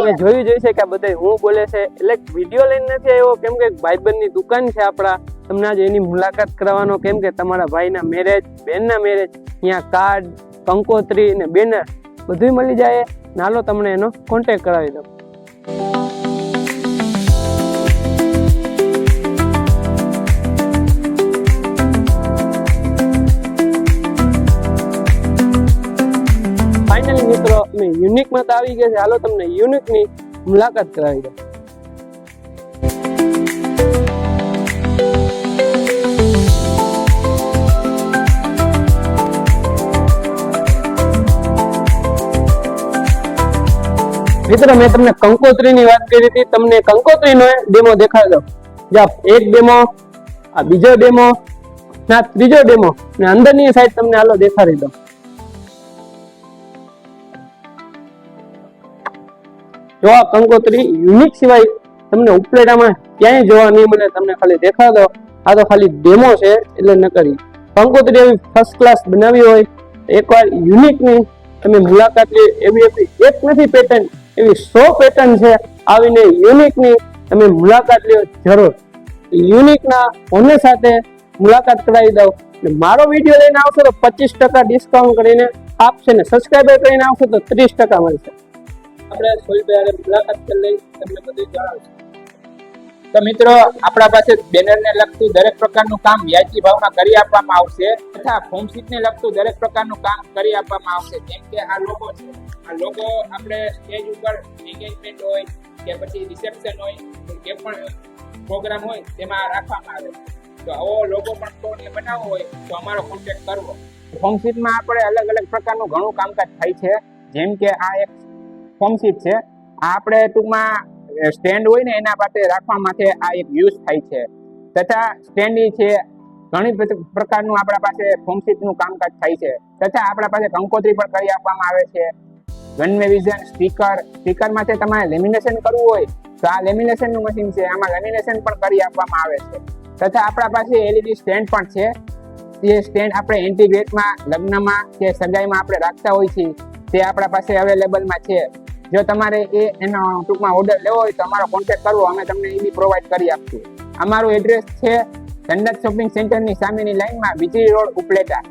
તમે જોયું જોઈશે કે આ બધા હું બોલે છે એટલે વિડીયો લઈને નથી આવ્યો કેમ કે ભાઈબંધની દુકાન છે આપણા, તમને આજે એની મુલાકાત કરવાનો કેમ કે તમારા ભાઈના મેરેજ, બેનના મેરેજ, અહીંયા કાર્ડ, કંકોત્રી ને બેનર બધું મળી જાય. નાલો તમને એનો કોન્ટેક્ટ કરાવી દઉં. ફાઇનલી મિત્રો અમે યુનિકમાં તો આવી ગયા છે, હાલો તમને યુનિકની મુલાકાત કરાવી દઉં. મિત્રો મેં તમને કંકોત્રીની વાત કરી હતી, તમને કંકોત્રીનો ડેમો દેખાડી દઉં. જા એક ડેમો, આ બીજો ડેમો, ના ત્રીજો ડેમો ને અંદરની સાઈડ તમને હાલો દેખાડી દઉં. જો આ કંકોત્રી યુનિક સિવાય તમને ઉપલેટામાં ક્યાંય જોવા નહીં મળે. તમને ખાલી દેખાડી દો, આ તો ખાલી ડેમો છે એટલે ન કરી. કંકોત્રી એવી ફર્સ્ટ ક્લાસ બનાવી હોય એકવાર યુનિકની તમે મુલાકાત લે. એવી એક નથી પેટર્ન, એવી 100 પેટર્ન છે. આવીને યુનિકની તમે મુલાકાત લ્યો જરૂર. યુનિકના ઓનર સાથે મુલાકાત કરાવી દઉં. મારો વિડીયો લઈને આવશો તો 25% ડિસ્કાઉન્ટ કરીને આપશે ને સબસ્ક્રાઈબર કરીને આવશો તો 30% મળશે. આપણે સોલભાઈ મુલાકાત કરી લઈ, તમને બધું જણાવશું. તો મિત્રો આપણા પાસે બેનરને લગતું દરેક પ્રકારનું કામ વ્યાજબી ભાવમાં કરી આપવામાં આવશે તથા ફોર્મ શીટને લગતું દરેક પ્રકારનું કામ કરી આપવામાં આવશે. જેમ કે આ લોગો છે, આ લોગો આપણે સ્ટેજ ઉપર એન્ગેજમેન્ટ હોય કે પછી રિસેપ્શન હોય કે પણ પ્રોગ્રામ હોય તેમાં રાખવામાં આવે. તો આવો લોગો પણ કોઈને બનાવવો હોય તો અમારો કોન્ટેક્ટ કરવો. ફોર્મ શીટમાં આપણે અલગ અલગ પ્રકારનું ઘણું કામકાજ થાય છે. જેમ કે આ એક ફોર્મ શીટ છે, આ આપણે ટૂંકમાં સ્ટેન્ડ હોય ને એના પાસે રાખવા માટે આ એક યુઝ થાય છે. તથા સ્ટેન્ડી છે, ઘણી પ્રકારનું આપણા પાસે ફોર્મ શીટનું કામકાજ થાય છે. તથા આપણા પાસે કંકોત્રી પણ કરી આપવામાં આવે છે. ગનવે વિઝન સ્ટીકર માટે તમારે લેમિનેશન કરવું હોય તો આ લેમિનેશનનું મશીન છે, આમાં લેમિનેશન પણ કરી આપવામાં આવે છે. તથા આપણા પાસે LED સ્ટેન્ડ પણ છે. જે સ્ટેન્ડ આપણે એન્ટીગ્રેટમાં, લગ્નમાં કે સગાઈમાં આપણે રાખતા હોય છીએ તે આપણા પાસે અવેલેબલમાં છે. જો તમારે એનો ટૂંકમાં ઓર્ડર લેવો હોય તો અમારો કોન્ટેક્ટ કરવો, અમે તમને એ બી પ્રોવાઈડ કરી આપશું. અમારું એડ્રેસ છે જન્નત શોપિંગ સેન્ટરની સામેની લાઈનમાં વીજળી રોડ ઉપલેટા.